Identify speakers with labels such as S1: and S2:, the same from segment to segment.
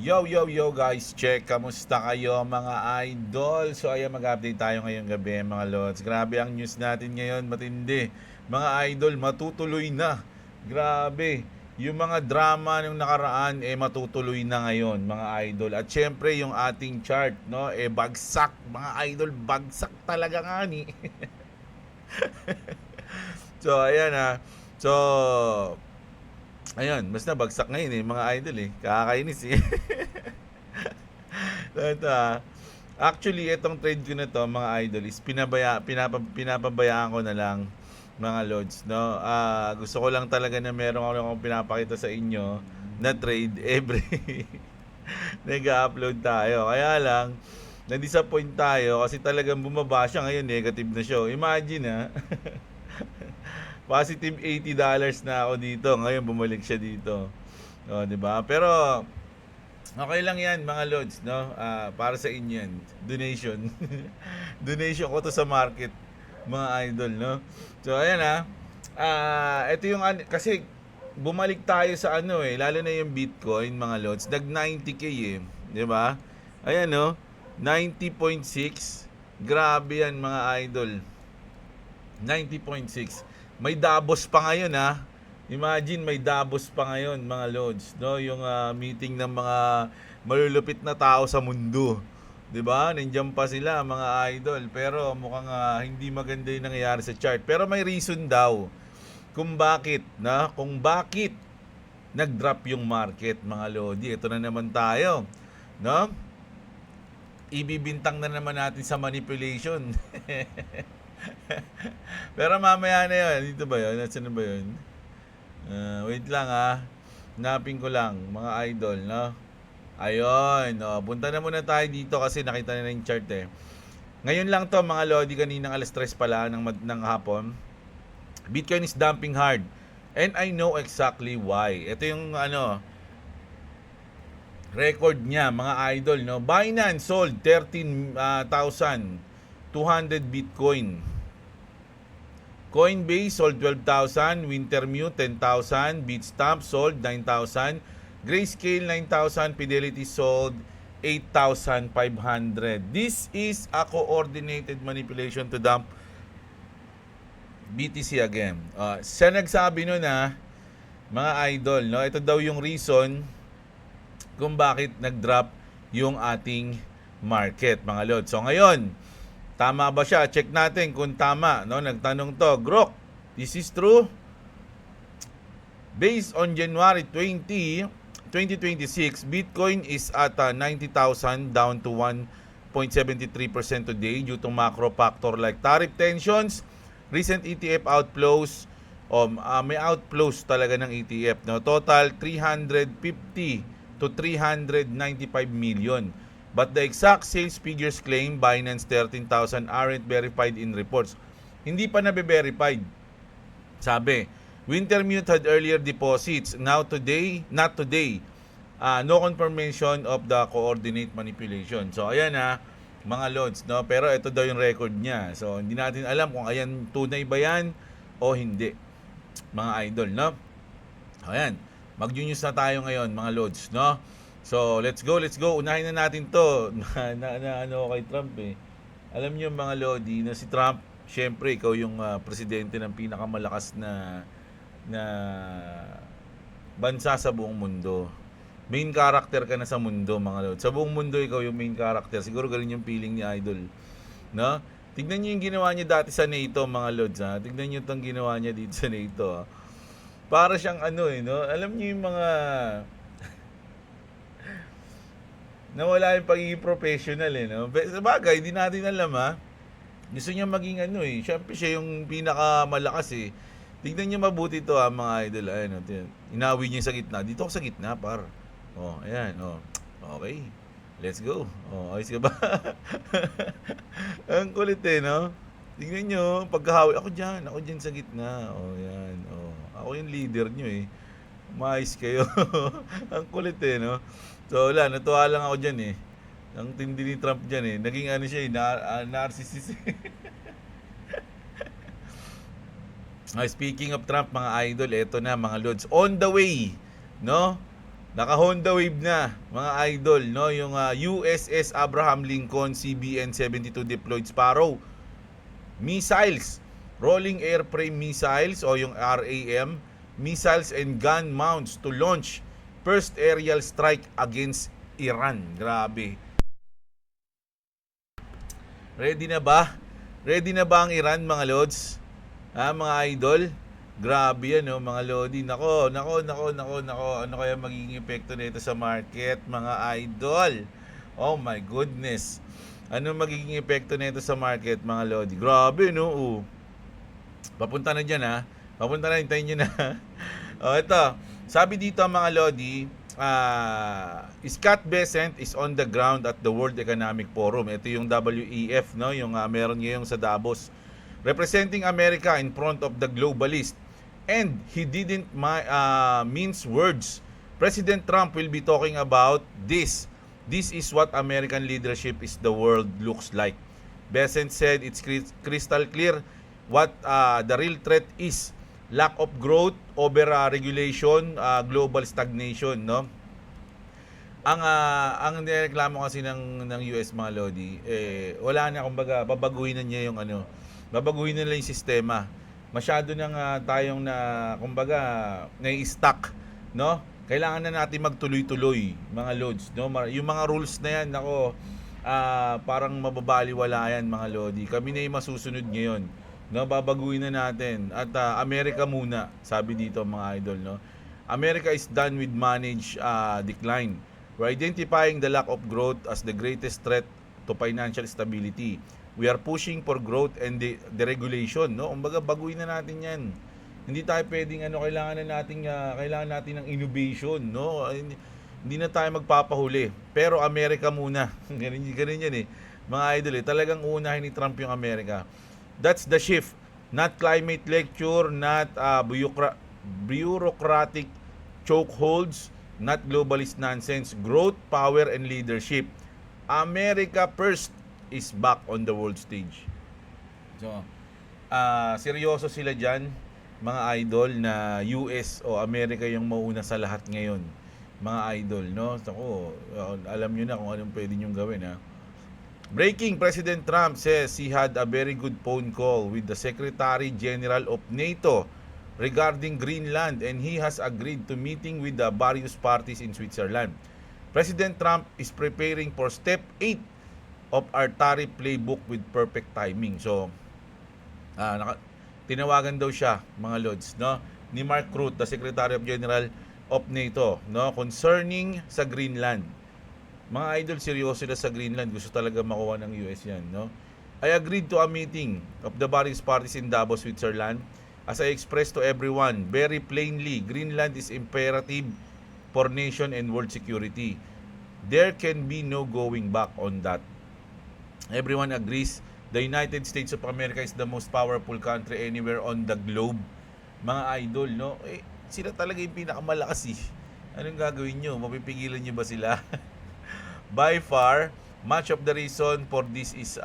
S1: Yo, yo, yo guys, check, kamusta kayo mga idol? So ayan, mag-update tayo ngayong gabi mga lods. Grabe ang news natin ngayon, matindi. Mga idol, matutuloy na. Grabe, yung mga drama nung nakaraan, matutuloy na ngayon mga idol. At syempre yung ating chart, no, bagsak. Mga idol, bagsak talaga nga ni. So ayan So, ayun, basta bagsak ngayon mga idol Kakainis Ito Actually, itong trade ko na to mga idol is pinapabayaan ko na lang mga lods, no? Gusto ko lang talaga na meron akong pinapakita sa inyo na trade every nag-upload tayo. Kaya lang, na-disappoint tayo kasi talagang bumaba siya ngayon, negative na siya. Imagine positive $80 na ako dito. Ngayon bumalik siya dito. O, 'di ba? Pero okay lang 'yan mga lods, no? Para sa inyo 'yan. Donation. Donation ko to sa market, mga idol, no? So ayan ito yung kasi bumalik tayo sa lalo na yung Bitcoin, mga lods. Nag 90k 'di ba? Ayan no, 90.6. Grabe yan mga idol. 90.6. May Davos pa ngayon Imagine may Davos pa ngayon mga lods, no? Yung meeting ng mga malulupit na tao sa mundo. 'Di ba? Nandiyan pa sila mga idol, pero mukhang hindi maganda 'yung nangyayari sa chart. Pero may reason daw kung bakit, Kung bakit nag-drop yung market, mga lodi. Ito na naman tayo, no? Ibibintang na naman natin sa manipulation. Pero mamaya na 'yon. Dito ba 'yon? Nasaan na ba 'yon? Wait lang Hanapin ko lang mga idol, no? Ayun, punta na muna tayo dito kasi nakita na yung chart Ngayon lang to mga lodi, kaninang alas 3 pala ng hapon. Bitcoin is dumping hard. And I know exactly why. Ito yung record niya mga idol, no? Binance sold 13,200 Bitcoin. Coinbase sold 12,000, Wintermute 10,000, Bitstamp sold 9,000, Grayscale 9,000, Fidelity sold 8,500. This is a coordinated manipulation to dump BTC again. Siya nagsabi nun mga idol, no? Ito daw yung reason kung bakit nag-drop yung ating market, mga lord. So ngayon, tama ba siya? Check natin kung tama, no? Nagtanong to, Grok, this is true? Based on January 20, 2026, Bitcoin is at 90,000, down to 1.73% today due to macro factor like tariff tensions, recent ETF outflows. May outflows talaga ng ETF, no? Total 350 to 395 million. But the exact sales figures claim Binance 13,000 aren't verified in reports. Hindi pa nabe-verified. Sabi, Wintermute had earlier deposits. Not today. No confirmation of the coordinate manipulation. So ayan mga lods, no? Pero ito daw yung record niya. So hindi natin alam kung ayan tunay ba yan o hindi. Mga idol, no? Ayan. Mag-news na tayo ngayon, mga lods, no? So, let's go. Unahin na natin to na kay Trump Alam niyo mga lodi na si Trump, syempre ikaw yung presidente ng pinakamalakas na bansa sa buong mundo. Main character ka na sa mundo, mga lodi. Sa buong mundo ikaw yung main character. Siguro ganun yung feeling ni Idol, no? Tignan niyo yung ginawa niya dati sa NATO, mga lods Tignan niyo itong ginawa niya dito sa NATO Para siyang no? Alam niyo yung mga nawala yung pagiging professional no? Sabagay, hindi natin alam Gusto niya maging Siyempre siya yung pinakamalakas Tignan niyo mabuti to mga idol. Ayun inawi niya sa gitna. Dito ako sa gitna, par. Ayan, Okay. Let's go. Ayos ka ba? Ang kulit no? Tignan niyo, pagkahawi ako diyan sa gitna. Yan. Ako yung leader niyo Maayos kayo. Ang kulit no? So wala, natuwa lang ako dyan Ang tindi ni Trump dyan Naging siya narcissist Speaking of Trump, mga idol, eto na mga lods. On the way, no? Naka-Honda Wave na, mga idol, no? Yung USS Abraham Lincoln CBN-72 deployed Sparrow missiles, rolling airframe missiles o yung RAM, missiles and gun mounts to launch first aerial strike against Iran. Grabe. Ready na ba? Ready na ba ang Iran, mga lods? Mga idol? Grabe yan, no, mga lodi. Nako. Ano kaya magiging epekto nito sa market, mga idol? Oh my goodness. Ano magiging epekto nito sa market, mga lodi? Grabe, no? Papunta na dyan, ha? Papunta na, hintayin nyo na. Ito. Sabi dito, mga lodi, Scott Bessent is on the ground at the World Economic Forum. Ito yung WEF, no? Yung meron ngayong sa Davos. Representing America in front of the globalist. And he didn't mince words. President Trump will be talking about this. This is what American leadership is the world looks like. Bessent said it's crystal clear what the real threat is. Lack of growth, over regulation, global stagnation, no? Ang nireklamo kasi ng US, mga lodi, wala na, kumbaga babaguhin na niya yung babaguhin na lang yung sistema. Masyado nang tayong kumbaga nai-stuck, no? Kailangan na natin magtuloy-tuloy, mga lods, no? Yung mga rules na yan, nako, parang mababaliwala yan, mga lodi. Kami na yung masusunod ngayon, no? Babaguhin na natin. At Amerika muna, sabi dito, mga idol, no? America is done with managed decline. We're identifying the lack of growth as the greatest threat to financial stability. We are pushing for growth and deregulation, no? Kumbaga baguhin na natin 'yan. Hindi tayo pwedeng kailangan natin ng innovation, no? Hindi na tayo magpapahuli. Pero Amerika muna. ganun 'yan, mga idol, talagang unahin ni Trump yung Amerika. That's the shift. Not climate lecture, not bureaucratic chokeholds, not globalist nonsense. Growth, power, and leadership. America first is back on the world stage. So, seryoso sila dyan, mga idol, na US o America yung mauna sa lahat ngayon, mga idol, no? So, alam nyo na kung anong pwede nyong gawin, ha? Breaking, President Trump says he had a very good phone call with the Secretary General of NATO regarding Greenland and he has agreed to meeting with the various parties in Switzerland. President Trump is preparing for Step 8 of our tariff playbook with perfect timing. So, tinawagan daw siya, mga lods, no, ni Mark Rutte, the Secretary of General of NATO, no, concerning sa Greenland. Mga idol, seryoso sila sa Greenland. Gusto talaga makuha ng US yan, no? I agreed to a meeting of the various parties in Davos, Switzerland. As I expressed to everyone, very plainly, Greenland is imperative for nation and world security. There can be no going back on that. Everyone agrees the United States of America is the most powerful country anywhere on the globe. Mga idol, no? Sila talaga yung pinakamalakas, Anong gagawin nyo? Mapipigilan nyo ba sila? By far, much of the reason for this is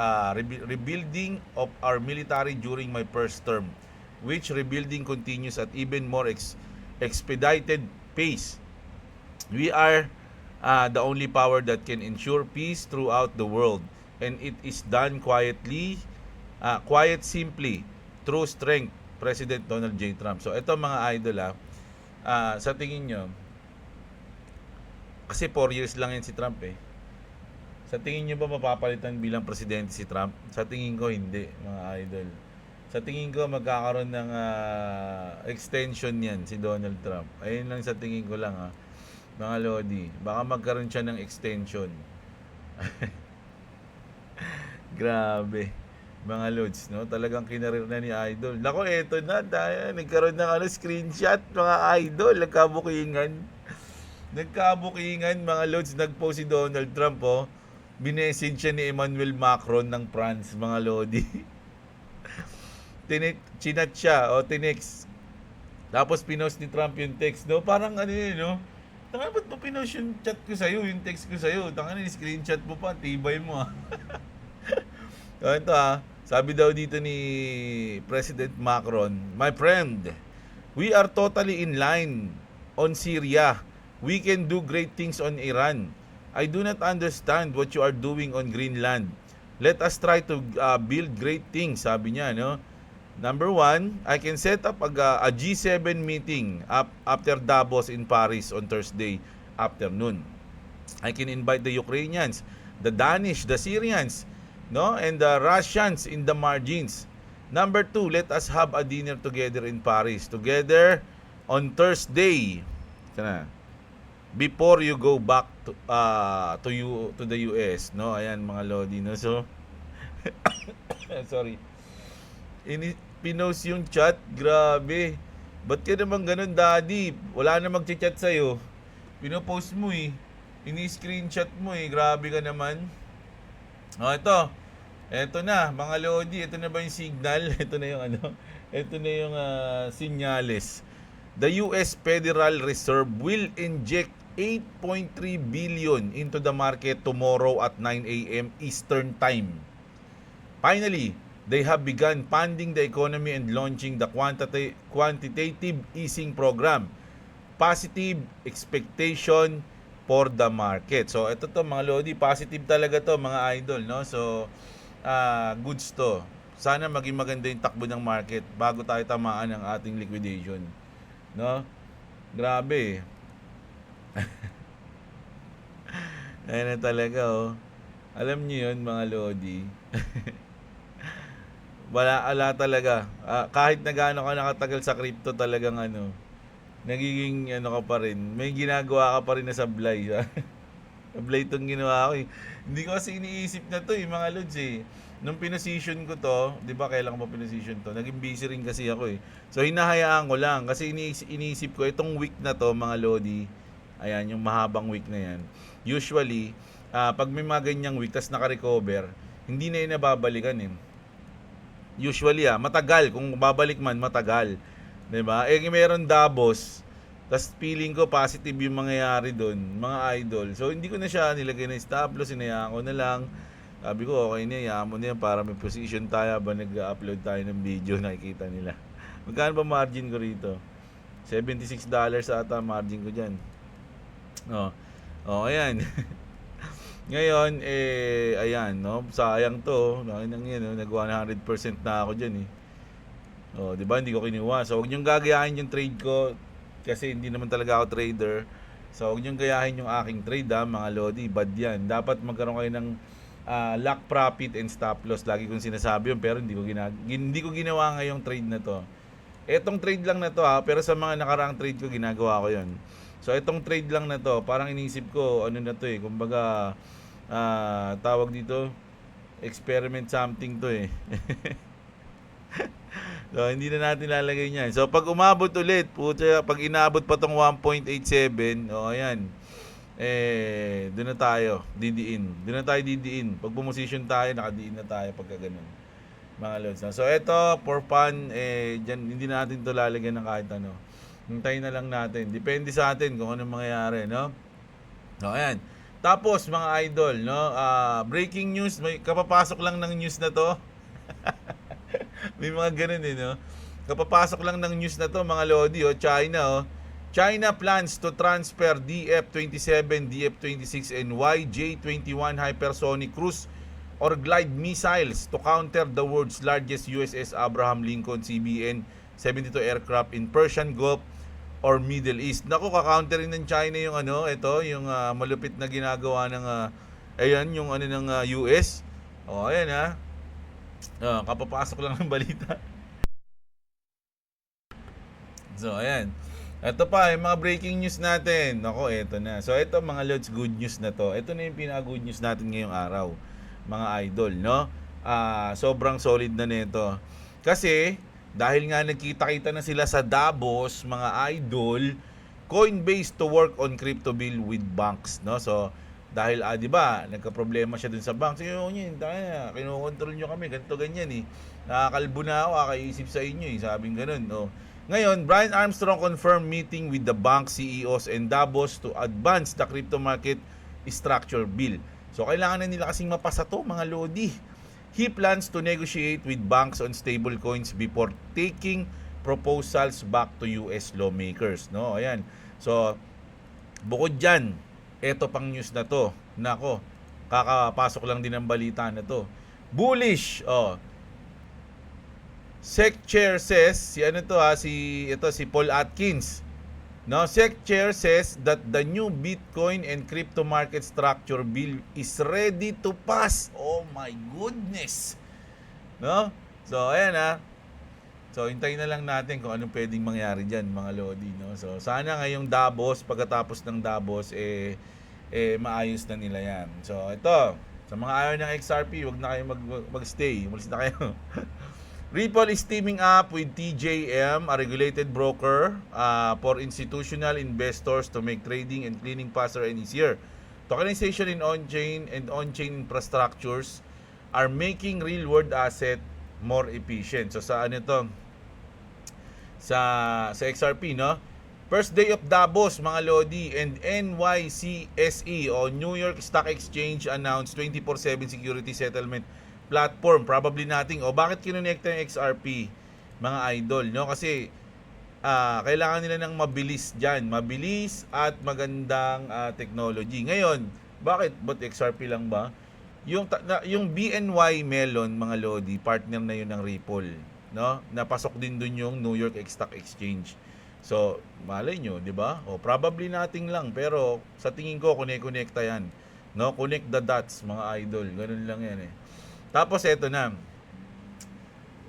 S1: rebuilding of our military during my first term, which rebuilding continues at even more expedited pace. We are the only power that can ensure peace throughout the world. And it is done quietly, simply, through strength, President Donald J. Trump. So, ito, mga idol, sa tingin nyo, kasi 4 years lang yan si Trump, Sa tingin nyo ba mapapalitan bilang presidente si Trump? Sa tingin ko, hindi, mga idol. Sa tingin ko, magkakaroon ng extension yan si Donald Trump. Ayun lang sa tingin ko lang, mga lodi. Baka magkaroon siya ng extension. Grabe, mga lods, no? Talagang kinarir na ni Idol. Nako, eto na, nagkaroon ng screenshot, mga Idol. Nagkabukingan, mga lods. Nagpost si Donald Trump, Binesage siya ni Emmanuel Macron ng France, mga lodi. Chinat siya, tinext. Tapos pinost ni Trump yung text, no? Parang no? Tanga, ba't mo pinost yung chat ko sa'yo, yung text ko sa'yo? Tanga na, screenshot mo pa, tibay mo, Ito, sabi daw dito ni President Macron, my friend, we are totally in line on Syria. We can do great things on Iran. I do not understand what you are doing on Greenland. Let us try to build great things, sabi niya, no? Number one, I can set up a G7 meeting after Davos in Paris on Thursday afternoon. I can invite the Ukrainians, the Danish, the Syrians, no, and the Russians in the margins. Number two, let us have a dinner together in Paris, together on Thursday. Sana. Before you go back to the US, no? Ayan mga lodi, no. So sorry. Pinost yung chat, grabe. Ba't ka naman ganun, daddy? Wala na magchat-chat sa'yo. Pinopost mo eh. Ini-screenshot mo eh. Grabe ka naman. O, ito. Ito na, mga lodi. Ito na ba yung signal? Ito na yung ano? Ito na yung sinyales. The US Federal Reserve will inject 8.3 billion into the market tomorrow at 9 a.m. Eastern Time. Finally, they have begun funding the economy and launching the quantitative easing program. Positive expectation for the market. So, ito to mga lodi, positive talaga to mga idol, no? So, goods to. Sana maging maganda yung takbo ng market bago tayo tamaan ng ating liquidation. No? Grabe. Ayan na talaga, oh. Alam niyo yun, mga lodi. Ala talaga. Kahit na gaano ka nakatagal sa crypto, talagang ano, nagiging ano ka pa rin. May ginagawa ka pa rin na sablay. Sablay itong ginawa ko eh. Hindi ko kasi iniisip na to eh, mga lods eh. Nung pinosisyon ko to, di ba kailan ko ba pinosisyon to? Naging busy rin kasi ako eh. So hinahayaan ko lang kasi iniisip ko itong week na to, mga lodi. Ayan, yung mahabang week na yan. Usually, pag may mga ganyang week, tas naka-recover, hindi na yun nababalikan eh. Usually matagal. Kung babalik man, matagal. Diba? Eh, meron Davos. Tapos feeling ko positive yung mangyayari doon, mga idol. So, hindi ko na siya nilagay na stop loss. Hinayaan ko na lang. Sabi ko, okay na, hayaan mo na yan para may position tayo ba nag-upload tayo ng video, nakikita nila. Magkano ba margin ko rito? $76 ata margin ko dyan. Ayan. Ngayon, ayan, no? Sayang to. Nag 100% na ako dyan, eh. Di ba? Hindi ko kinuha. So, huwag niyong gagayahin yung trade ko kasi hindi naman talaga ako trader. So, huwag niyong gayahin yung aking trade, mga lodi. Bad yan. Dapat magkaroon kayo ng lock profit and stop loss. Lagi kong sinasabi yun, pero hindi ko ginawa ngayong trade na to. Etong trade lang na to, pero sa mga nakaraang trade ko, ginagawa ko yun. So, itong trade lang na to, parang inisip ko, ano na to eh, kumbaga, tawag dito, experiment something to eh. So, hindi na natin lalagay niyan. So, pag umabot ulit, pag inabot pa tong 1.87, ayan, doon na tayo, didiin. Doon na tayo didiin. Pag pumosisyon tayo, nakadiin na tayo pagka ganun. Mga lods. So, ito, for fun, dyan, hindi natin to lalagyan ng kahit ano. Hintayin na lang natin. Depende sa atin kung anong mangyayari, no? So, ayan. Tapos, mga idol, no? Breaking news, may kapapasok lang ng news na to. May mga ganun eh, no? Kapapasok lang ng news na to, mga lodi, China, China plans to transfer DF-27, DF-26, and YJ-21 hypersonic cruise or glide missiles to counter the world's largest USS Abraham Lincoln CBN-72 aircraft in Persian Gulf or Middle East. Naku, ka-counterin ng China yung yung malupit na ginagawa ng ayan, yung ng US. Ayan kapapasok lang ng balita. So, ayan. Ito pa, yung mga breaking news natin. Nako, eto na. So, ito mga lods, good news na to. Ito na yung pinaka-good news natin ngayong araw, mga idol, no? Sobrang solid na nito. Kasi, dahil nga nagkita-kita na sila sa Davos, mga idol, Coinbase to work on crypto bill with banks, no? So, dahil, di ba, nagka-problema siya dun sa bank. So, yun, kinokontrol nyo kami, ganito, ganyan, eh. Nakakalbo na ako, kakaisip sa inyo, eh. Sabing ganun, no? Ngayon, Brian Armstrong confirmed meeting with the bank CEOs and Davos to advance the crypto market structure bill. So, kailangan na nila kasing mapasa to, mga lodi. He plans to negotiate with banks on stablecoins before taking proposals back to US lawmakers, no? Ayan. So, Bukod dyan, eto pang news na to. Nako, kakapasok lang din ng balita na to. Bullish, SEC Chair says, si Paul Atkins. No, SEC Chair says that the new Bitcoin and crypto market structure bill is ready to pass. Oh my goodness. No? So, ayan So, hintayin na lang natin kung anong pwedeng mangyari dyan, mga Lodi. No? So, sana ngayong Davos, pagkatapos ng Davos, maayos na nila yan. So, ito, sa mga ayaw ng XRP, wag na kayo mag-stay. Umalis na kayo. Ripple is teaming up with TJM, a regulated broker for institutional investors to make trading and clearing faster and easier. Tokenization in on-chain and on-chain infrastructures are making real-world asset more efficient. So sa ano to? Sa XRP, no? First day of Davos, mga Lodi, and NYCSE o New York Stock Exchange announced 24/7 security settlement platform. Probably nating, bakit kinonekta yung XRP, mga idol, no? Kasi kailangan nila ng mabilis dyan. Mabilis at magandang technology. Ngayon, bakit? Ba't XRP lang ba? Yung BNY Mellon, mga Lodi, partner na yun ng Ripple, no? Napasok din dun yung New York Stock Exchange. So, malay nyo, di ba? Probably nating lang, pero sa tingin ko, connect-connecta yan. No? Connect the dots, mga idol. Ganun lang yan Tapos, eto na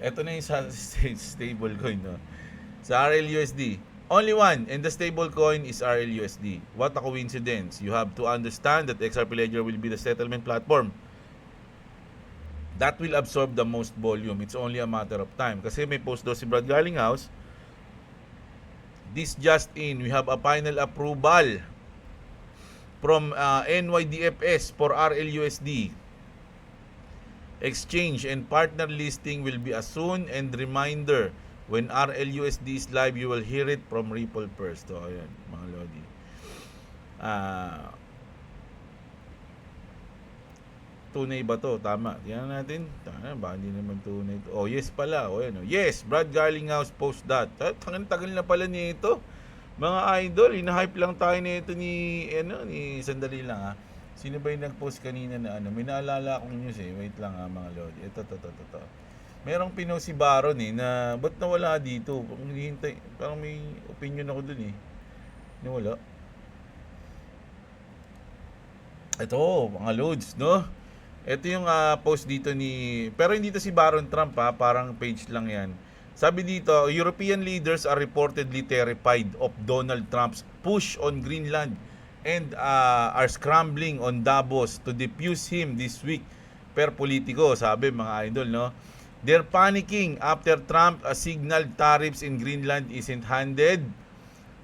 S1: yung stablecoin, no? Sa RLUSD. Only one, and the stablecoin is RLUSD. What a coincidence. You have to understand that XRP Ledger will be the settlement platform that will absorb the most volume. It's only a matter of time. Kasi may post daw si Brad Garlinghouse. This just in, we have a final approval from NYDFS for RLUSD. Exchange and partner listing will be as soon, and reminder, when RLUSD is live, you will hear it from Ripple first. So, ayan, mga Lodi. Tunay ba to? Tama. Tingnan natin. Baka hindi naman tunay to. Yes pala. Yes, Brad Garlinghouse post that. Tagal na pala nito. Mga idol, ina-hype lang tayo nito ni sandali lang Sino ba yung nag-post kanina na may naalala akong news Wait lang mga Lodi. Ito. Merong pinost si Baron na ba't nawala dito? Parang may opinion ako dun Nawala. Ito, mga Lods, no? Ito yung post dito pero hindi to si Baron Trump parang page lang yan. Sabi dito, European leaders are reportedly terrified of Donald Trump's push on Greenland and are scrambling on Davos to defuse him this week per Politico, sabi mga idol, no? They're panicking after Trump signaled tariffs in Greenland isn't handed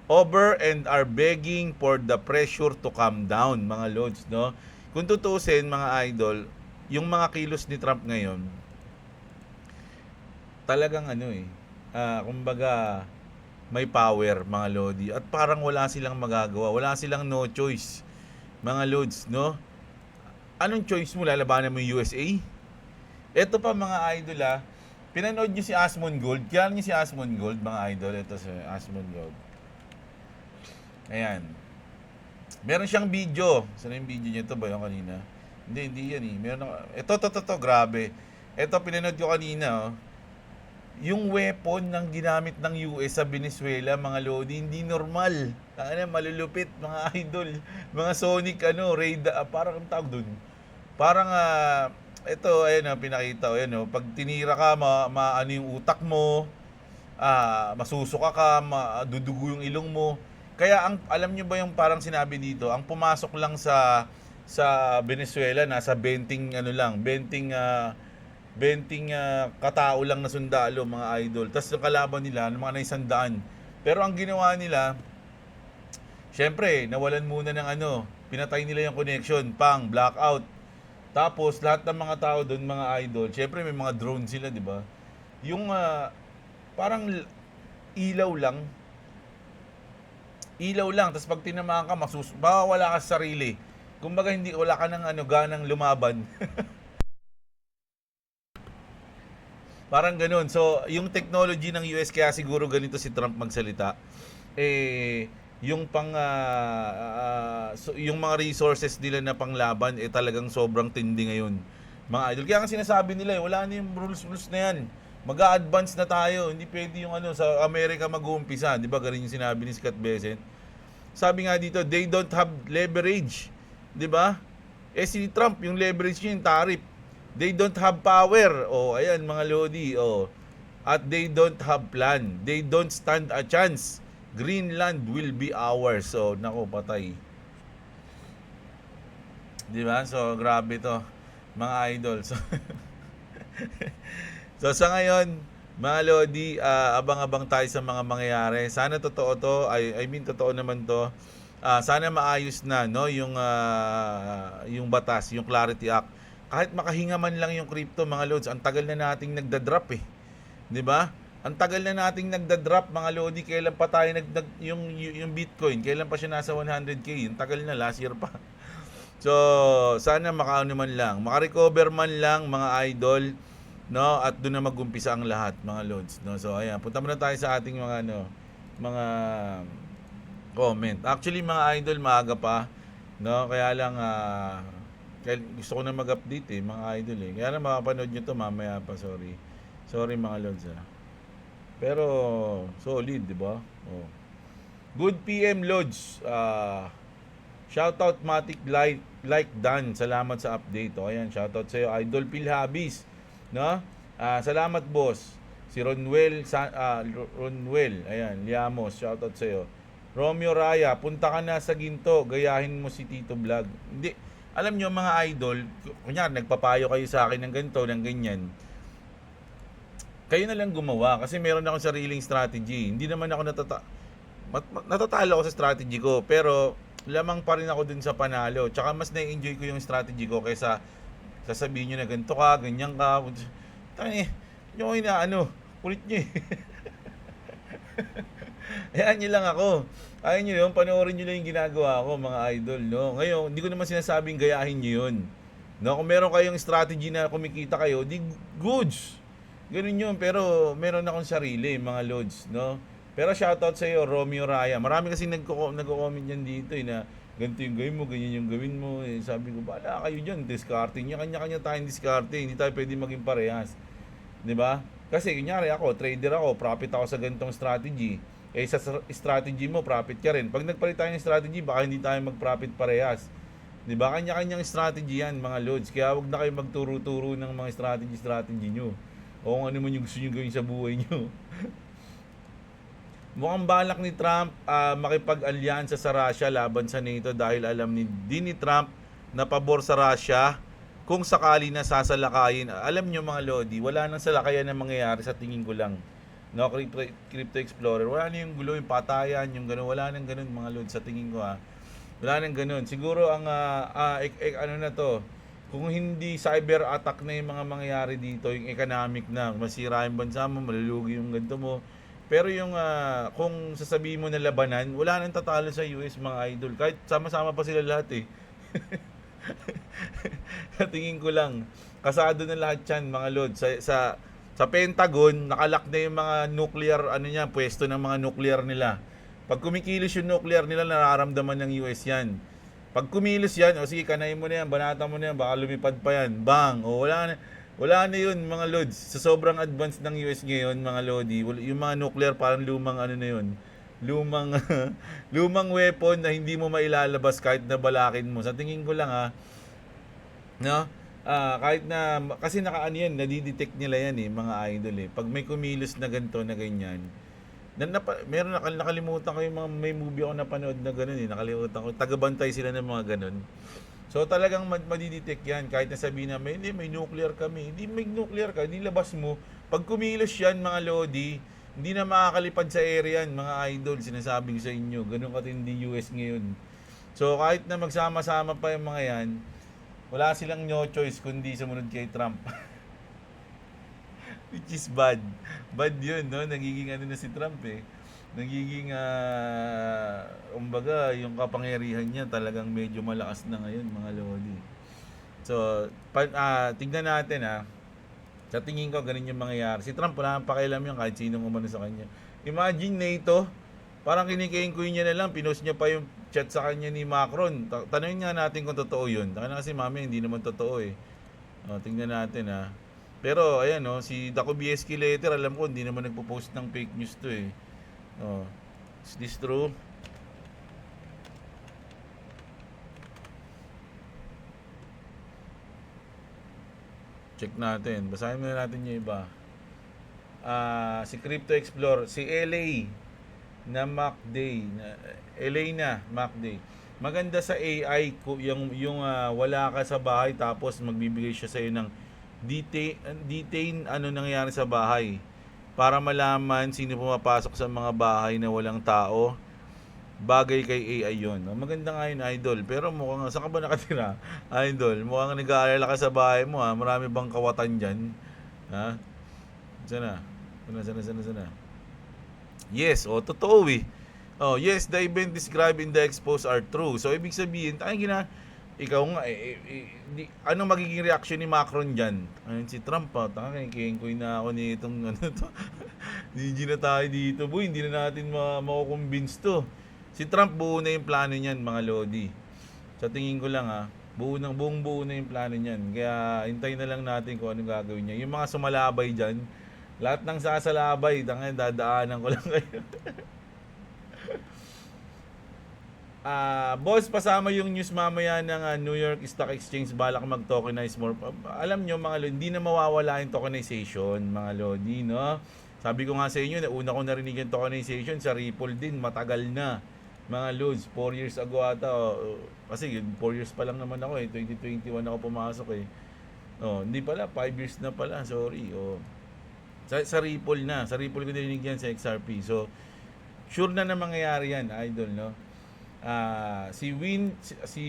S1: over and are begging for the pressure to calm down, mga Lods, no? Kung tutuusin, mga idol, yung mga kilos ni Trump ngayon, talagang kumbaga may power, mga Lodi, at parang wala silang magagawa, wala silang no choice, mga Lods, no? Anong choice mo? Lalabanan mo yung USA? Ito pa, mga idol pinanood nyo si Asmon Gold. Kaya nyo si Asmon Gold, mga idol. Ito si Asmon Gold. Ayan. Meron siyang video. Saan yung video niya? Ito ba yung kanina? Hindi yan Meron ito, grabe. Ito, pinanood ko kanina yung weapon ng ginamit ng US sa Venezuela, mga Lodi, hindi normal. Malulupit, mga idol. Mga Sonic, radar, parang ang tawag dun. Parang, ito, pinakita ko, pag tinira ka, yung utak mo, masusuka ka, madudugo yung ilong mo. Kaya, alam nyo ba yung parang sinabi dito, ang pumasok lang sa Venezuela, nasa 20 katao lang na sundalo, mga idol. Tapos yung kalaban nila, mga naisandaan. Pero ang ginawa nila, syempre, nawalan muna ng pinatay nila yung connection, blackout. Tapos lahat ng mga tao doon, mga idol, syempre may mga drone sila, di ba? Yung parang ilaw lang, tapos pag tinamaan ka, mawawala ka sa sarili. Kumbaga wala ka ng ganang lumaban. Parang ganun. So, yung technology ng US, kaya siguro ganito si Trump magsalita, yung yung mga resources nila na panglaban talagang sobrang tindi ngayon. Mga idol. Kaya nga sinasabi nila, wala na yung rules na yan. Mag-a-advance na tayo. Hindi pwede yung sa Amerika mag-uumpisa. Di ba? Ganun yung sinabi ni Scott Bessent. Sabi nga dito, they don't have leverage. Di ba? Si Trump, yung leverage niya yung tariff. They don't have power. Ayan mga lodi. At they don't have plan. They don't stand a chance. Greenland will be ours. So, nako, patay. Di ba? So, grabe to. Mga idol. So sa ngayon, mga lodi, abang-abang tayo sa mga mangyayari. Sana totoo to. I mean, totoo naman to. Sana maayos na yung batas, yung Clarity Act. Kahit makahinga man lang yung crypto, mga lods, ang tagal na nating nagda-drop 'Di ba? Ang tagal na nating nagda-drop, mga lodi. Kailan pa tayo yung Bitcoin, kailan pa siya nasa 100k? Ang tagal na, last year pa. So, sana makaano man lang, maka-recover man lang, mga idol, no? At doon na mag-umpisa ang lahat, mga lods, no? So, ayan, punta muna tayo sa ating mga comment. Actually, mga idol, maaga pa, no? Kaya lang gusto ko na mag-update mga idol Kaya lang makapanood nyo to mamaya pa, sorry. Sorry mga lods Pero solid, 'di ba? Good PM Lods. Shoutout Matic like Dan. Salamat sa update. Ayan, shoutout sa iyo Idol Phil Habis, no? Salamat boss. Si Ronwell Ronwell, ayan, Liamos, shoutout sa iyo. Romeo Raya, punta ka na sa Ginto, gayahin mo si Tito Vlog. Hindi, alam nyo mga idol, kunyari nagpapayo kayo sa akin ng ganito, ng ganyan. Kayo na lang gumawa kasi meron akong sariling strategy. Hindi naman ako natatalo ako sa strategy ko, pero lamang pa rin ako dun sa panalo. Tsaka mas na-enjoy ko yung strategy ko kaysa sasabihin nyo na ganito ka, ganyan ka. Yung kulit nyo Ayan nyo lang ako. Ayaw nyo yun, panoorin nyo lang yung ginagawa ko, mga idol, no? Ngayon, hindi ko naman sinasabing gayahin nyo yun. No? Kung meron kayong strategy na kumikita kayo, di goods. Ganun yun, pero meron akong sarili, mga lods, no? Pero shoutout sa iyo, Romeo Raya. Marami kasi nagko-comment yan dito na ganito yung gawin mo, ganyan yung gawin mo. Sabi ko, bala kayo dyan, discarding niya. Kanya-kanya tayong discarding. Hindi tayo pwede maging parehas. 'Di ba? Kasi kunyari ako, trader ako, profit ako sa ganitong strategy. Sa strategy mo, profit ka rin. Pag nagpalit tayo ng strategy, baka hindi tayo mag-profit parehas. 'Di ba? Kanya-kanyang strategy yan, mga lods. Kaya wag na kayo magturo-turo ng mga strategy nyo. O kung ano man yung gusto nyo gawin sa buhay nyo. Mukhang balak ni Trump makipag-alyansa sa Russia laban sa NATO dahil alam din ni Trump na pabor sa Russia kung sakali na sasalakayin. Alam nyo mga lodi, wala nang salakayan na mangyayari sa tingin ko lang. No, Crypto Explorer, wala na yung gulo, yung patayan, yung gano'n, wala nang gano'n mga lodi sa tingin ko Wala nang gano'n. Siguro ang ano na to, kung hindi cyber attack na yung mga mangyayari dito, yung economic na, masira yung bansa mo, malulugi yung ganito mo. Pero yung kung sasabihin mo na labanan, wala nang tatalo sa US, mga idol. Kahit sama-sama pa sila lahat Sa tingin ko lang, kasado na lahat yan, mga lord. Sa Pentagon, nakalock na yung mga nuclear, pwesto ng mga nuclear nila. Pag kumikilos yung nuclear nila, nararamdaman ng US yan. Pag kumilos yan, sige, kanayin mo na yan, banata mo na yan, baka lumipad pa yan. Bang! Wala na yun, mga lods. Sa sobrang advance ng US ngayon, mga lodi, yung mga nuclear parang lumang na yun. Lumang weapon na hindi mo mailalabas kahit na balakin mo. Sa tingin ko lang no? Kahit na, kasi yan, nadidetect nila yan mga idol Pag may kumilos na ganito, na ganyan, meron nakalimutan ko yung may movie ako napanood na gano'n nakalimutan ko, tagabantay sila ng mga gano'n. So talagang madidetect yan kahit na sabihin na may nuclear kami. Hindi may nuclear ka, hindi labas mo. Pag kumilos yan, mga lodi, hindi na makakalipad sa area yan, mga idol. Sinasabing sa inyo, ganun katindi US ngayon. So kahit na magsama-sama pa yung mga yan, wala silang no choice kundi sumunod kay Trump. Which is bad. Bad yun, no? Nagiging na si Trump Nagiging, umbaga, yung kapangyarihan niya talagang medyo malakas na ngayon, mga lodi. So, tignan natin Sa tingin ko, ganun yung mangyayari. Si Trump, wala nang pakialam yun kahit sinong umano sa kanya. Imagine NATO, Parang kinikingkoy niya na lang, pinost niya pa yung chat sa kanya ni Macron. Tanungin nga natin kung totoo yun. Kasi mami, hindi naman totoo eh. Tingnan natin ha. Pero ayan si Daco BSK letter, alam ko hindi naman nagpo-post ng fake news to eh. Is this true? Check natin. Basahin muna natin yung iba. Si Crypto Explorer, si LA na MacDay, LA na MacDay. Maganda sa AI yung wala ka sa bahay tapos magbibigay siya sa iyo ng detain ano nangyayari sa bahay para malaman sino pumapasok sa mga bahay na walang tao. Bagay kay AI yun. Maganda nga yun, idol. Pero mukhang, saan ka ba nakatira, idol? Mukhang nag-aalala ka sa bahay mo, ha? Marami bang kawatan dyan? Ha? Sana? Yes, totoo eh. Yes, the event described in the expose are true. So, ibig sabihin, ikaw nga, anong magiging reaction ni Macron dyan? Ayun, si Trump, kingkoy na ako nitong, hindi na tayo dito, boy, hindi na natin makukonvince to. Si Trump, buo na yung plano niyan, mga Lodi. Sa tingin ko lang, buong buo na yung plano niyan. Kaya, hintayin na lang natin kung anong gagawin niya. Yung mga sumalabay dyan, lahat ng sasalabay, dadaanan ko lang kayo. Boss, pasama yung news mamaya ng New York Stock Exchange, balak mag-tokenize more. Alam nyo mga Lodi, hindi na mawawala yung tokenization, mga Lodi, no? Sabi ko nga sa inyo, una ko narinig yung tokenization sa Ripple din, matagal na. Mga Lods, 4 years ago ata. Kasi 4 years pa lang naman ako 2021 ako pumasok eh. Hindi pala, 5 years na pala, sorry. Sa Ripple na. Sa Ripple ko narinig yan sa XRP. So, sure na mangyayari yan, idol, no? Si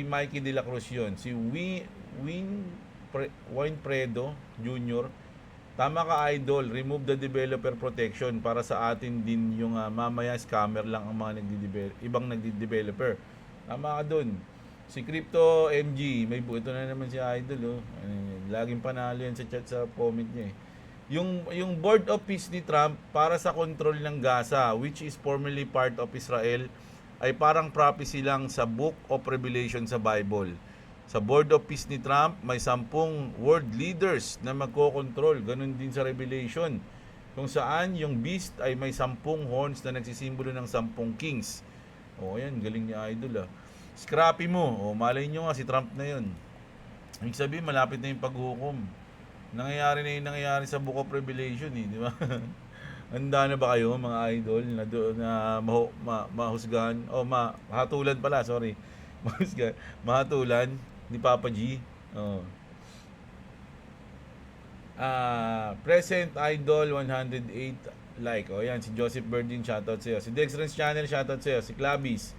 S1: Mikey De La Cruz yun. Si Wayne Predo Jr. Tama ka, idol. Remove the developer protection para sa atin din yung mamaya scammer lang ang mga ibang nagdi-developer. Tama ka dun. Si Crypto MG, ito na naman si idol. Laging panalo yan sa chat sa comment niya eh. Yung board of peace ni Trump para sa control ng Gaza, which is formerly part of Israel, ay parang prophecy lang sa Book of Revelation sa Bible. Sa board of peace ni Trump, may 10 world leaders na magkokontrol. Ganun din sa Revelation. Kung saan yung beast ay may 10 horns na nagsisimbolo ng 10 kings. Ayan, galing niya idol Scrappy mo. Malay nyo nga, si Trump na yun. Ibig sabihin, malapit na yung paghukom. Nangyayari sa Book of Revelation di ba? Handa na ba kayo mga idol na mahusgahan mahatulan pala, sorry. Mahatulan ni Papa G. Present idol 108 like. Yan si Joseph Berdin, shoutout sa iyo. Si Dexter's Channel, shoutout sa iyo. Si Clabis.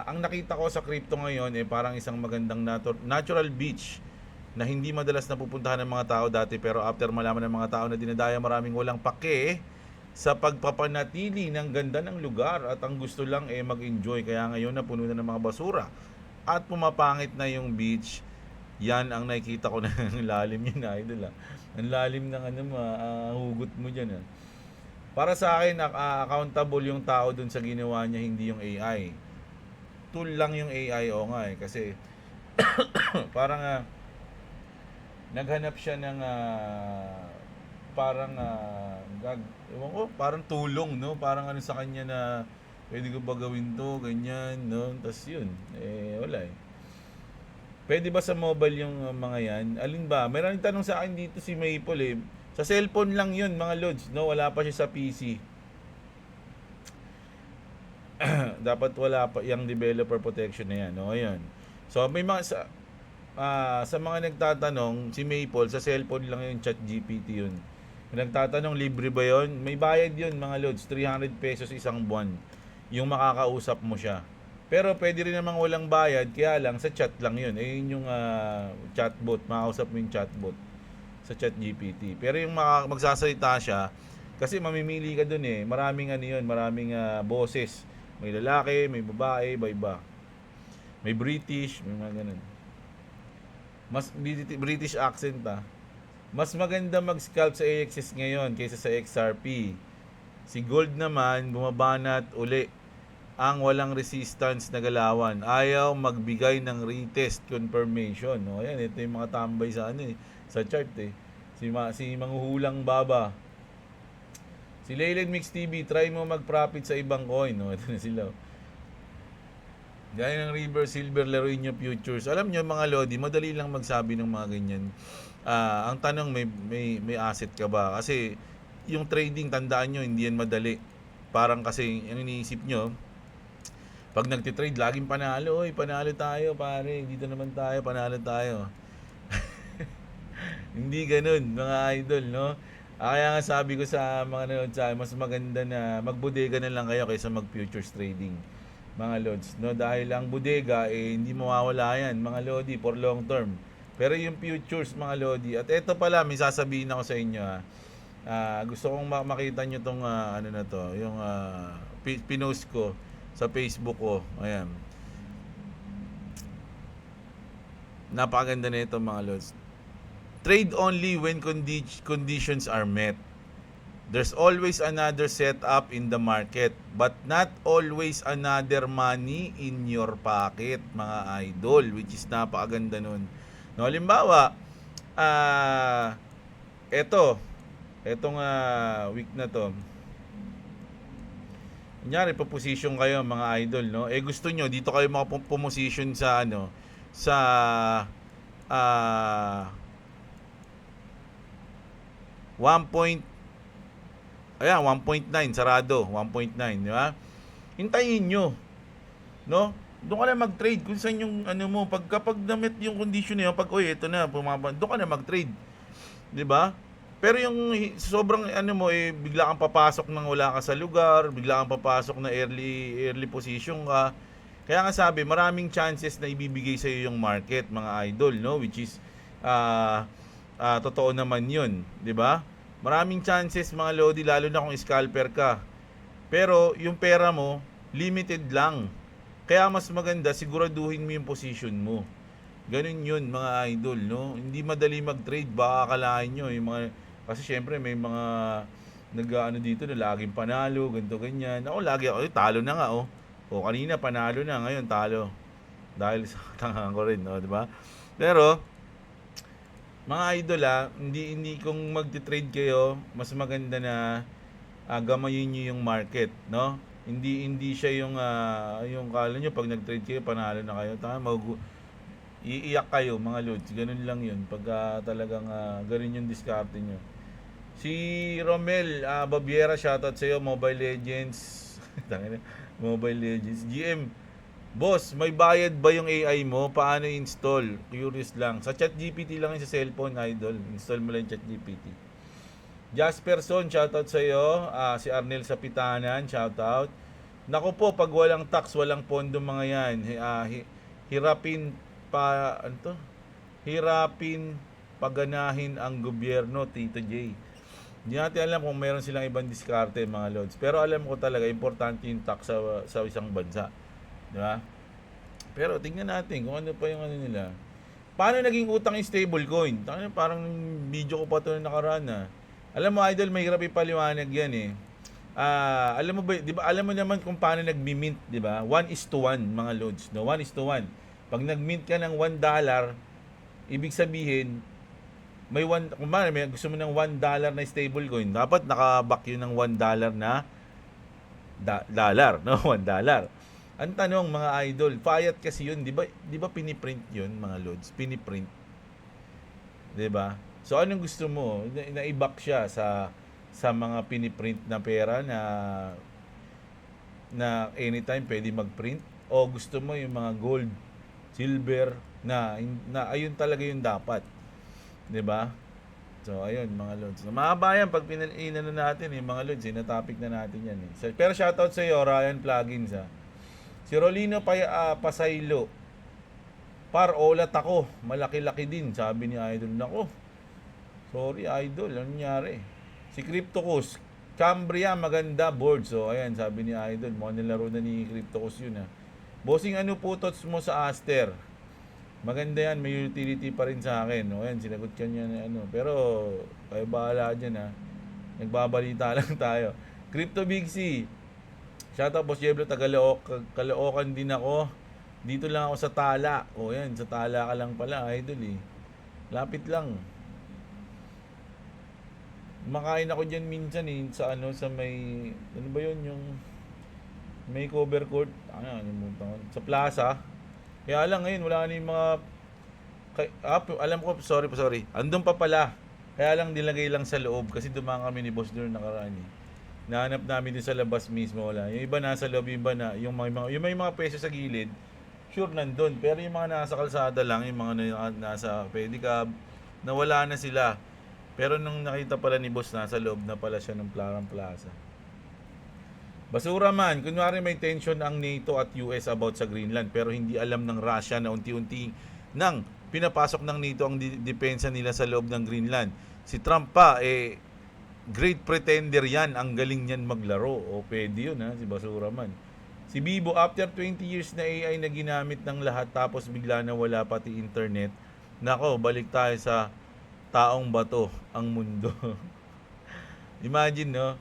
S1: Ang nakita ko sa crypto ngayon parang isang magandang natural beach na hindi madalas napupuntahan ng mga tao dati, pero after malaman ng mga tao na dinadaya maraming walang pake sa pagpapanatili ng ganda ng lugar at ang gusto lang mag-enjoy, kaya ngayon napuno na ng mga basura at pumapangit na yung beach. Yan ang nakikita ko na lalim yun, idol ang lalim ng hugot mo dyan Para sa akin, accountable yung tao dun sa ginawa niya, hindi yung AI. Tool lang yung AI, kasi parang naghanap siya ng parang tulong, no? Parang sa kanya na pwede ko ba gawin to, ganyan, no? Tas yun, wala Pwede ba sa mobile yung mga yan? Alin ba? Mayroon tanong sa akin dito si Maple Sa cellphone lang yun, mga Lods, no? Wala pa siya sa PC. Dapat wala pa yung developer protection na yan, no? Ayun. So, may mga sa mga nagtatanong, si Maple, sa cellphone lang yung ChatGPT yun. Nagtatanong, libre ba yun? May bayad yun, mga Lods. 300 pesos isang buwan. Yung makakausap mo siya. Pero pwede rin namang walang bayad, kaya lang sa chat lang yun. Yun yung chatbot. Makakausap mo yung chatbot sa ChatGPT. Pero yung magsasalita siya, kasi mamimili ka dun Maraming maraming boses. May lalaki, may babae, iba-iba. May British, may mga ganun. Mas British accent Mas maganda mag-scalp sa AXS ngayon kaysa sa XRP. Si gold naman, bumaba na at uli ang walang resistance na galawan. Ayaw magbigay ng retest confirmation. No, ayan, ito yung mga tambay sa sa chart eh. Si Manghuhulang Baba. Si Leyland Mix TV, try mo mag-profit sa ibang coin. No, ito na sila. Gaya ng River Silver, laruin nyo futures. Alam nyo mga Lodi, madali lang magsabi ng mga ganyan. Ang tanong, may asset ka ba? Kasi yung trading, tandaan nyo, hindi yan madali. Parang kasi, yung iniisip nyo, pag nagtitrade, laging panalo. Oy, panalo tayo, pare. Dito naman tayo, panalo tayo. Hindi ganun, mga idol, no? Kaya nga sabi ko sa mga nanood sa mas maganda na magbodega na lang kayo kaysa mag-futures trading, mga lods, no? Dahil ang bodega, hindi mawawala yan, mga lodi, for long term. Pero yung futures, mga lodi, at eto pala, may sasabihin ako sa inyo, ha. Gusto kong makita nyo tong ano na to, yung pinost ko sa Facebook ko. Ayan. Napakaganda na ito, mga lods. Trade only when conditions are met. There's always another setup in the market, but not always another money in your pocket, mga idol, which is napakaganda nun. No, halimbawa, etong week na to, kunyari, position kayo, mga idol, no? Gusto nyo, dito kayo makaposition sa, sa, 1.9 sarado, 1.9, di ba? Hintayin nyo, no? Doon ka na mag-trade kung saan yung mo, kapag na-met yung condition niyo, pag ito na bumaba, doon ka na mag-trade, di ba? Pero yung sobrang bigla kang papasok nang wala ka sa lugar, bigla kang papasok na early position ka. Kaya nga sabi, maraming chances na ibibigay sa iyo yung market, mga idol, no? Which is totoo naman 'yun, 'di ba? Maraming chances, mga lodi, lalo na kung scalper ka. Pero yung pera mo limited lang. Kaya mas maganda siguraduhin mo yung position mo. Ganun 'yun, mga idol, no? Hindi madali mag-trade, baka akalain nyo yung mga, kasi syempre may mga dito na laging panalo, ganito ganyan. Ako lagi ako, talo na nga O kanina panalo na, ngayon talo. Dahil sa tangang ko rin, no, 'di ba? Pero mga idol, hindi kung magte-trade kayo, mas maganda na gamayin niyo yung market, no? Hindi siya yung kala niyo pag nag-trade kayo panalo na kayo. Iiyak kayo, mga lods. Ganun lang 'yun pag talagang ganun yung diskarte niyo. Si Romel Babiera, shoutout sa iyo, Mobile Legends. Mobile Legends. GM, boss, may bayad ba yung AI mo? Paano install? Curious lang. Sa ChatGPT lang yun sa cellphone, idol. Install mo lang yung ChatGPT. Jasperson, shoutout sa iyo. Si Arnel Sapitanan, shoutout. Naku po, pag walang tax, walang pondo, mga yan. Hirapin paganahin ang gobyerno, Tito J. Hindi natin alam kung meron silang ibang diskarte, mga lods. Pero alam ko talaga, importante yung tax sa isang bansa. Di ba? Pero tingnan natin kung ano pa yung nila. Paano naging utang yung stablecoin? Parang video ko pa ito na nakaraan na. Alam mo, idol, may hirap ipaliwanag yan eh. Alam mo ba, di ba, alam mo naman kung paano nagmi-mint, di ba? 1:1, mga loads, no? 1:1. Pag nag-mint ka ng $1, ibig sabihin, may gusto mo ng $1 na stablecoin, dapat naka-back yun ng $1 na dollar, no? $1. Ang tanong, mga idol, fiat kasi yun, di ba piniprint yun, mga loads? Piniprint. Di ba? So, anong gusto mo? Na-i-back siya sa mga piniprint na pera na anytime pwede mag-print? O gusto mo yung mga gold, silver, na ayun talaga yung dapat. Di ba? So, ayun, mga loads. Mahaba yan pag inano natin, mga loads, na-topic na natin yan. Pero shoutout sa iyo, Ryan Plugins, Si Rolino Pasaylo, olat ako, malaki-laki din, sabi ni Idol. Nako, sorry Idol, ano nangyari? Si CryptoCos, Cambria, maganda board. So, ayan, sabi ni Idol, mga nilaro na ni CryptoCos yun. Bossing, ano putots mo sa Aster? Maganda yan, may utility pa rin sa akin. Ayan, sinagot ka niya na Pero, kayo bahala dyan, Nagbabalita lang tayo. Crypto Big C. Shoutout Boss Jeblo, Caloocan din ako. Dito lang ako sa Tala. O yan, sa Tala ka lang pala, idol eh. Lapit lang. Makain ako dyan minsan eh, sa ano, sa may, ano ba yun, yung may cover court, sa plaza. Kaya lang ngayon, wala na yung mga, alam ko, sorry, andun pa pala. Kaya lang nilagay lang sa loob, kasi dumaan kami ni Boss doon nakaraan eh. Nahanap namin din sa labas mismo, wala. Yung iba nasa loob, yung iba na, yung may mga peso sa gilid, sure nandun. Pero yung mga nasa kalsada lang, yung mga nasa pedicab, nawala na sila. Pero nung nakita pala ni Boss, nasa loob na pala siya ng Clarang Plaza. Basura man, kunwari may tension ang NATO at US about sa Greenland, pero hindi alam ng Russia na unti-unti nang pinapasok ng NATO ang depensa nila sa loob ng Greenland. Si Trump pa, great pretender yan, ang galing niyan maglaro. O pwede yun ha, si Basura man. Si Bibo, after 20 years na AI na ginamit ng lahat tapos bigla na wala pati internet, nako, balik tayo sa taong bato ang mundo. Imagine, no?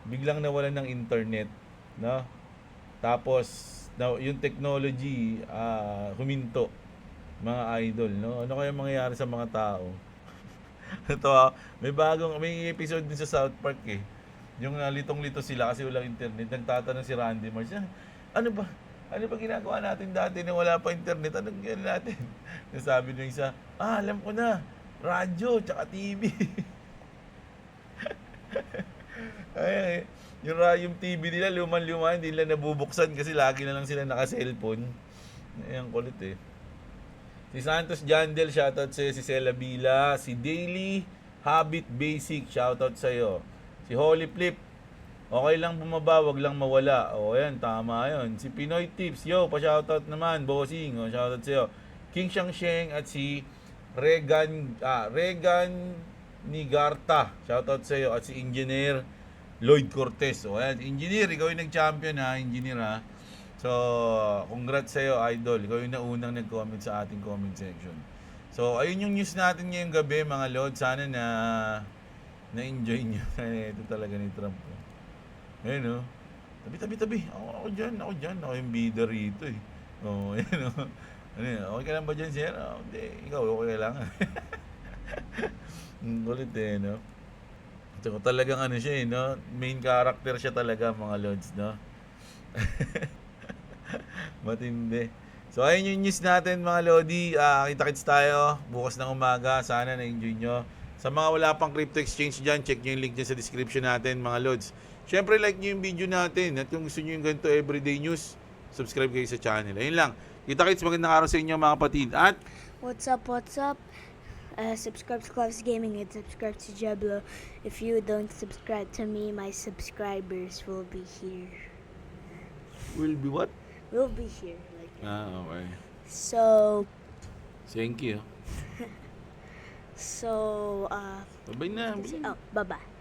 S1: Biglang nawalan ng internet, no? Tapos yung technology huminto, mga idol, no? Ano kaya mangyayari sa mga tao? Ito, may episode din sa South Park eh. Yung litong-lito sila kasi walang internet. Nagtatanong si Randy Marsh, ano ba ginagawa natin dati na wala pa internet? Anong gano'n natin? Sabi nung isa, alam ko na, radyo, tsaka TV. Yung TV nila, luman-luma, hindi nila nabubuksan kasi lagi na lang sila naka-cellphone. Ayan, kulit eh. Si Santos Jandel, shoutout sa'yo. Si Cela Villa. Si Daily Habit Basic, shoutout sa'yo. Si Holy Flip, okay lang bumaba, wag lang mawala. O, ayan, tama yun. Si Pinoy Tips, yo, pa-shoutout naman, bossing. O, shoutout sa'yo. King Shangsheng at si Regan Nigarta, shoutout sa'yo. At si Engineer Lloyd Cortez. O, ayan, Engineer, ikaw yung nag-champion ha, Engineer ha. So, congrats sa'yo, idol. Ikaw yung naunang nag-comment sa ating comment section. So, ayun yung news natin ngayong gabi, mga lord. Sana na-enjoy nyo. Ito talaga ni Trump. Ayun, no? Tabi. Ako dyan. Ako yung bida rito, eh. Oh, ayun, no? Ano yun? Okay ka lang ba dyan, sir? Oh, hindi. Ikaw, okay lang. Kulit, eh, no? Ito talagang ano siya, eh, no? Main character siya talaga, mga lords, no? Matindi. So, ayun yung news natin, mga lodi. Kita-kits tayo bukas ng umaga. Sana na-enjoy nyo. Sa mga wala pang crypto exchange dyan, check nyo yung link dyan sa description natin, mga lods. Siyempre, like nyo yung video natin. At kung gusto nyo yung ganito everyday news, subscribe kayo sa channel. Ayun lang. Kita-kits, magandang araw sa inyo, mga kapatid. At
S2: What's up? Subscribe to Clovis Gaming and subscribe to Jeblo. If you don't subscribe to me, my subscribers will be here.
S1: will be what?
S2: Will be here.
S1: Okay.
S2: So,
S1: Thank you.
S2: so,
S1: Bye-bye na.
S2: bye-bye.